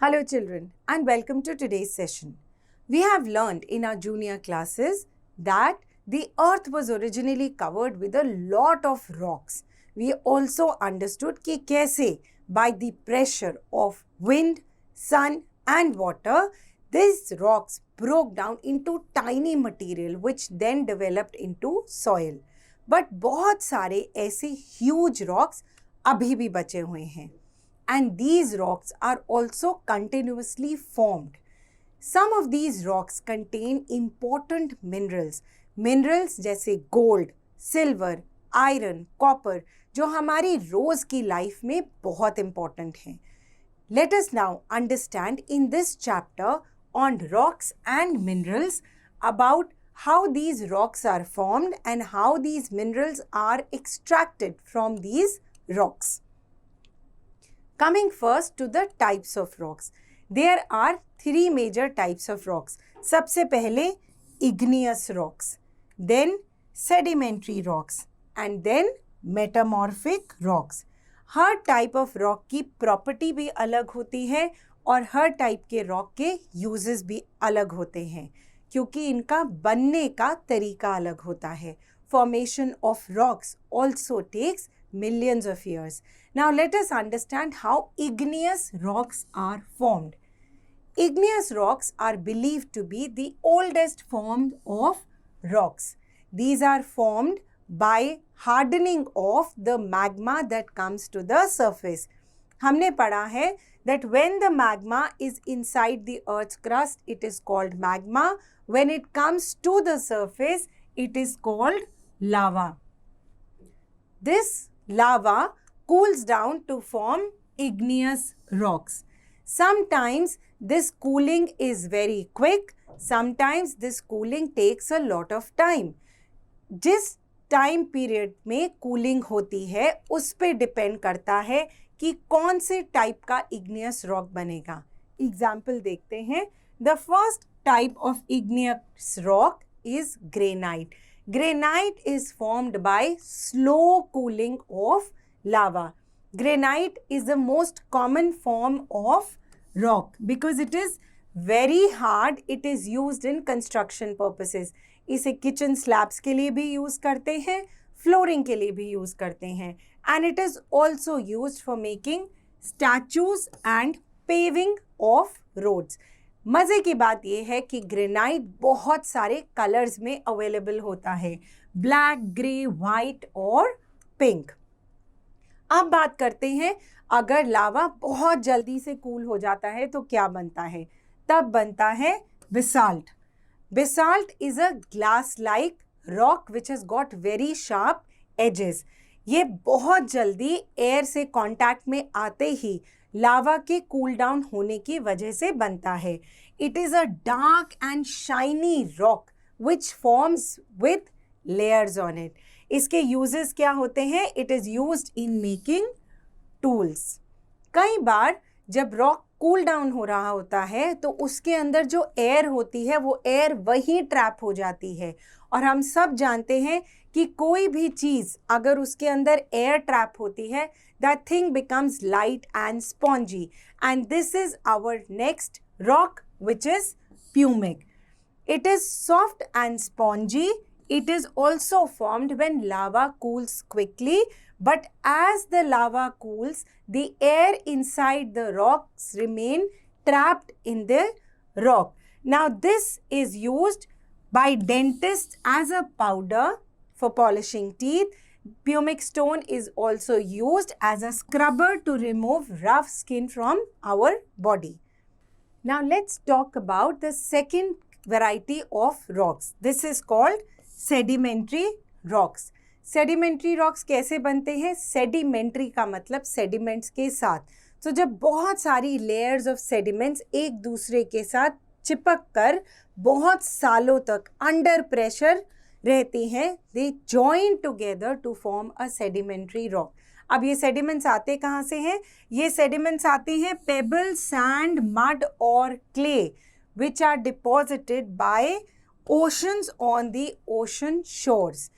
Hello children and welcome to today's session. We have learned in our junior classes that the earth was originally covered with a lot of rocks. We also understood कि कैसे by the pressure of wind, sun and water, these rocks broke down into tiny material which then developed into soil. But बहुत सारे ऐसे huge rocks अभी भी बचे हुए हैं. And these rocks are also continuously formed. Some of these rocks contain important minerals. Minerals जैसे gold, silver, iron, copper जो हमारी रोज की लाइफ में बहुत important हैं. Let us now understand in this chapter on rocks and minerals about how these rocks are formed and how these minerals are extracted from these rocks. Coming first to the types of rocks. There are three major types of rocks. सबसे पहले igneous rocks, then sedimentary rocks and then metamorphic rocks. Her type of rock की property भी अलग होती है और हर type के rock के uses भी अलग होते हैं क्योंकि इनका बनने का तरीका अलग होता है. Formation of rocks also takes millions of years. Now let us understand how igneous rocks are formed. Igneous rocks are believed to be the oldest form of rocks. These are formed by hardening of the magma that comes to the surface. हमने पढ़ा है that when the magma is inside the earth's crust, it is called magma. When it comes to the surface, it is called lava. This lava cools down to form igneous rocks. Sometimes this cooling is very quick. Sometimes this cooling takes a lot of time. जिस time period में cooling होती है उस पे depend करता है कि कौन से टाइप का इग्नियस रॉक बनेगा. एग्जाम्पल देखते हैं. The first type of igneous rock is granite. Granite is formed by slow cooling of lava. Granite is the most common form of rock because it is very hard. It is used in construction purposes. इसे kitchen slabs के लिए भी use करते हैं, flooring के लिए भी use करते हैं. And it is also used for making statues and paving of roads. मज़े की बात यह है कि ग्रेनाइट बहुत सारे कलर्स में अवेलेबल होता है. ब्लैक, ग्रे, वाइट और पिंक. अब बात करते हैं अगर लावा बहुत जल्दी से कूल हो जाता है तो क्या बनता है. तब बनता है basalt. Basalt is a glass like rock which has got very sharp edges. ये बहुत जल्दी एयर से कांटेक्ट में आते ही लावा के कूल डाउन होने की वजह से बनता है. It is a dark and shiny rock which forms with layers on it. इसके यूजेस क्या होते हैं. It is used in making tools. कई बार जब रॉक कूल डाउन हो रहा होता है तो उसके अंदर जो एयर होती है वो एयर वहीं ट्रैप हो जाती है. और हम सब जानते हैं कि कोई भी चीज़ अगर उसके अंदर एयर ट्रैप होती है that thing becomes light and spongy, and this is our next rock which is pumic. It is soft and spongy. It is also formed when lava cools quickly, but as the lava cools, the air inside the rocks remain trapped in the rock. Now this is used by dentists as a powder for polishing teeth. Pumic stone is also used as a scrubber to remove rough skin from our body. Now let's talk about the second variety of rocks. This is called sedimentary rocks. Sedimentary rocks कैसे बनते हैं. Sedimentary का मतलब sediments के साथ. तो जब बहुत सारी layers of sediments एक दूसरे के साथ चिपक कर बहुत सालों तक under pressure रहती हैं, they join together to form a sedimentary rock. अब ये सेडिमेंट्स आते कहाँ से हैं. ये सेडिमेंट्स आते हैं पेबल, सैंड, मड और clay which are deposited by oceans on the ocean shores.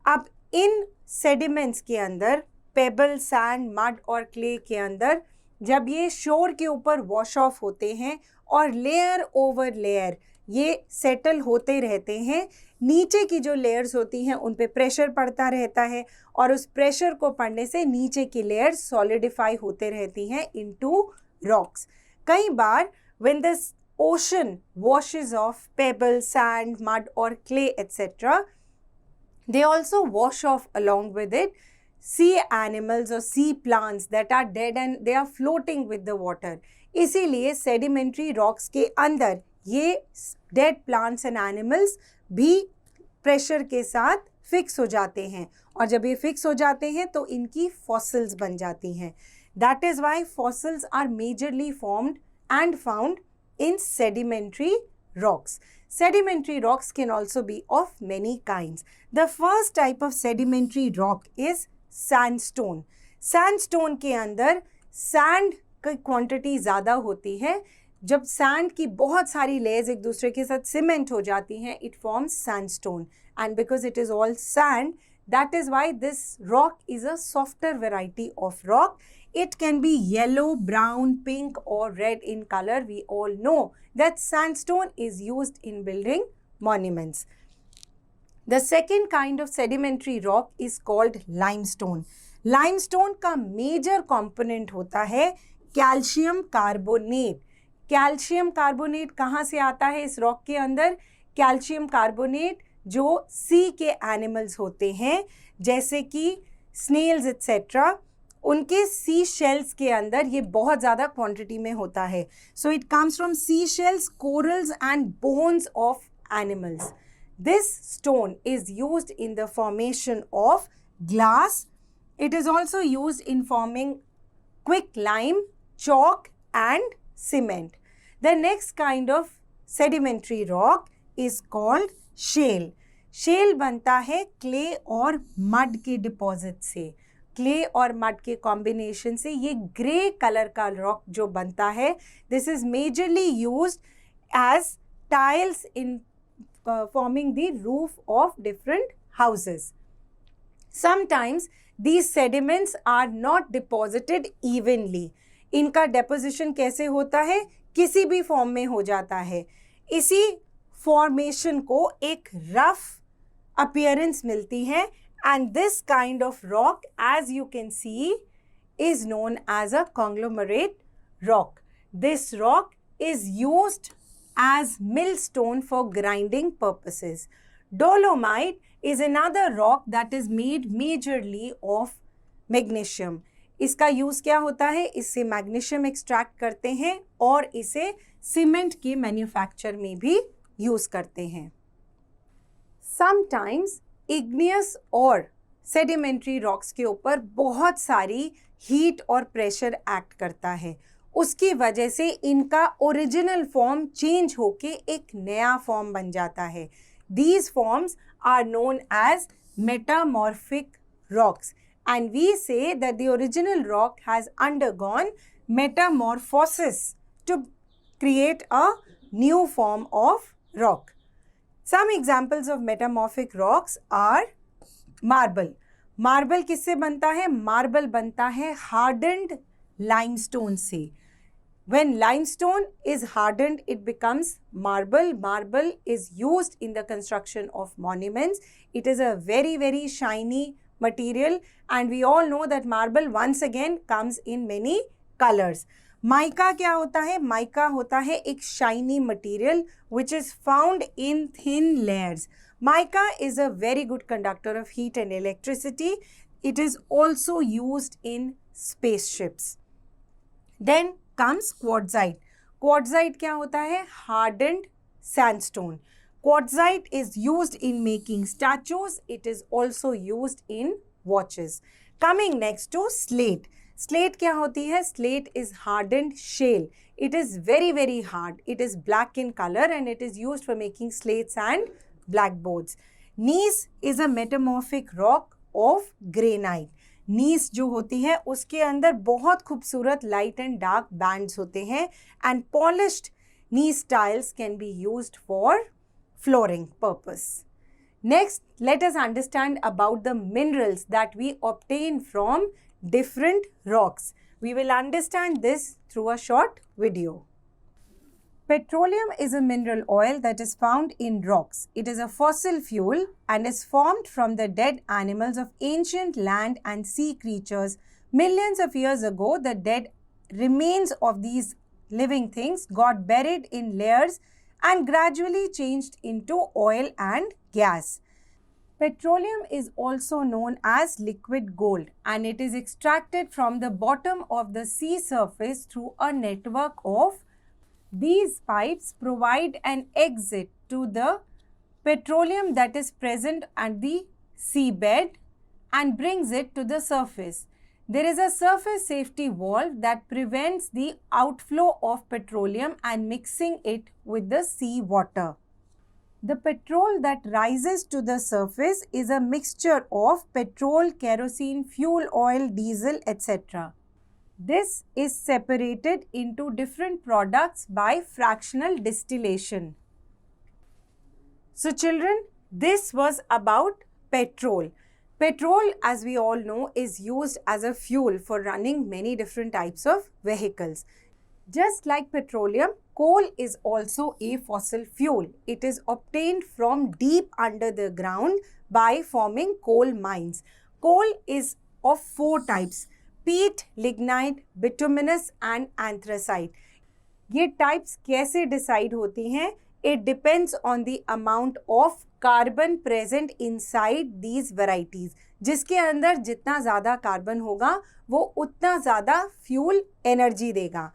अब इन सेडिमेंट्स के अंदर पेबल, सैंड, मड और क्ले के अंदर जब ये शोर के ऊपर वॉश ऑफ होते हैं और लेयर ओवर लेयर ये सेटल होते रहते हैं, नीचे की जो लेयर्स होती हैं उन पे प्रेशर पड़ता रहता है और उस प्रेशर को पड़ने से नीचे की लेयर सॉलिडिफाई होते रहती हैं इनटू रॉक्स. कई बार when the ocean washes off pebbles, sand, mud or clay etc., they also wash off along with it sea animals or sea plants that are dead and they are floating with the water. इसीलिए sedimentary rocks के अंदर ये dead plants and animals भी pressure के साथ fix हो जाते हैं और जब ये fix हो जाते हैं तो इनकी fossils बन जाती हैं. That is why fossils are majorly formed and found in sedimentary rocks. Sedimentary rocks can also be of many kinds. The first type of sedimentary rock is sandstone. Sandstone के अंदर sand की quantity ज़्यादा होती है. जब sand की बहुत सारी layers एक दूसरे के साथ cement हो जाती हैं, it forms sandstone. And because it is all sand, that is why this rock is a softer variety of rock. It can be yellow, brown, pink or red in color. We all know that sandstone is used in building monuments. The second kind of sedimentary rock is called limestone. Limestone का major component होता है calcium carbonate. Calcium carbonate कहाँ से आता है इस rock के अंदर? Calcium carbonate जो sea के animals होते हैं जैसे कि snails etc., उनके सी शेल्स के अंदर ये बहुत ज़्यादा क्वांटिटी में होता है. So it comes from sea shells, corals and bones of animals. This stone is used in the formation of glass. It is also used in forming quick lime, chalk and cement. The next kind of sedimentary rock is called shale. Shale बनता है clay और mud के deposit से. Clay और mud के combination से ये grey colour का रॉक जो बनता है, this is majorly used as tiles in forming the roof of different houses. Sometimes these sediments are not deposited evenly. इनका डेपोजिशन कैसे होता है? किसी भी फॉर्म में हो जाता है. इसी फॉर्मेशन को एक रफ अपीयरेंस मिलती है. And this kind of rock, as you can see, is known as a conglomerate rock. This rock is used as millstone for grinding purposes. Dolomite is another rock that is made majorly of magnesium. इसका use क्या होता है? इससे magnesium extract करते हैं और इसे cement के मैन्युफैक्चर में भी यूज करते हैं. Sometimes इग्नियस और सेडिमेंट्री रॉक्स के ऊपर बहुत सारी हीट और प्रेशर एक्ट करता है. उसकी वजह से इनका ओरिजिनल फॉर्म चेंज होके एक नया फॉर्म बन जाता है. These forms are known as metamorphic rocks and we say that the original rock has undergone metamorphosis to create a new form of rock. Some examples of metamorphic rocks are marble. Marble किससे बनता है? Marble बनता है hardened limestone से. When limestone is hardened, it becomes marble. Marble is used in the construction of monuments. It is a very, very shiny material and we all know that marble once again comes in many colors. Mica क्या होता है? Mica होता है एक shiny material which is found in thin layers. Mica is a very good conductor of heat and electricity. It is also used in spaceships. Then comes quartzite. Quartzite क्या होता है? Hardened sandstone. Quartzite is used in making statues. It is also used in watches. Coming next to slate. Slate क्या होती है? Slate is hardened shale. It is very, very hard. It is black in color and it is used for making slates and blackboards. Gneiss is a metamorphic rock of granite. नीस जो होती है उसके अंदर बहुत खूबसूरत लाइट एंड डार्क बैंड्स होते हैं and polished gneiss tiles can be used for flooring purpose. Next, let us understand about the minerals that we obtain from different rocks. We will understand this through a short video. Petroleum is a mineral oil that is found in rocks. It is a fossil fuel and is formed from the dead animals of ancient land and sea creatures. Millions of years ago, the dead remains of these living things got buried in layers and gradually changed into oil and gas. Petroleum is also known as liquid gold, and it is extracted from the bottom of the sea surface through a network of these pipes provide an exit to the petroleum that is present at the seabed and brings it to the surface. There is a surface safety valve that prevents the outflow of petroleum and mixing it with the sea water. The petrol that rises to the surface is a mixture of petrol, kerosene, fuel oil, diesel, etc. This is separated into different products by fractional distillation. So children, this was about petrol. Petrol, as we all know, is used as a fuel for running many different types of vehicles. Just like petroleum, coal is also a fossil fuel. It is obtained from deep under the ground by forming coal mines. Coal is of 4 types: peat, lignite, bituminous and anthracite. ये types कैसे decide होती हैं? It depends on the amount of carbon present inside these varieties. जिसके अंदर जितना ज़्यादा carbon होगा वो उतना ज़्यादा fuel energy देगा.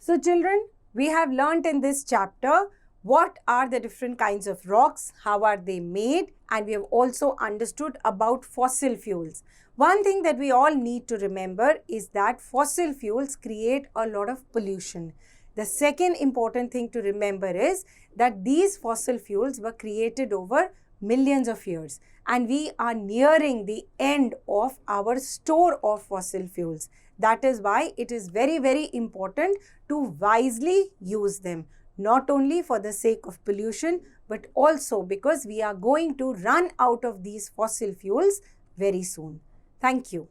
So children, we have learnt in this chapter what are the different kinds of rocks, how are they made, and we have also understood about fossil fuels. One thing that we all need to remember is that fossil fuels create a lot of pollution. The second important thing to remember is that these fossil fuels were created over millions of years, and we are nearing the end of our store of fossil fuels. That is why it is very, very important to wisely use them, not only for the sake of pollution, but also because we are going to run out of these fossil fuels very soon. Thank you.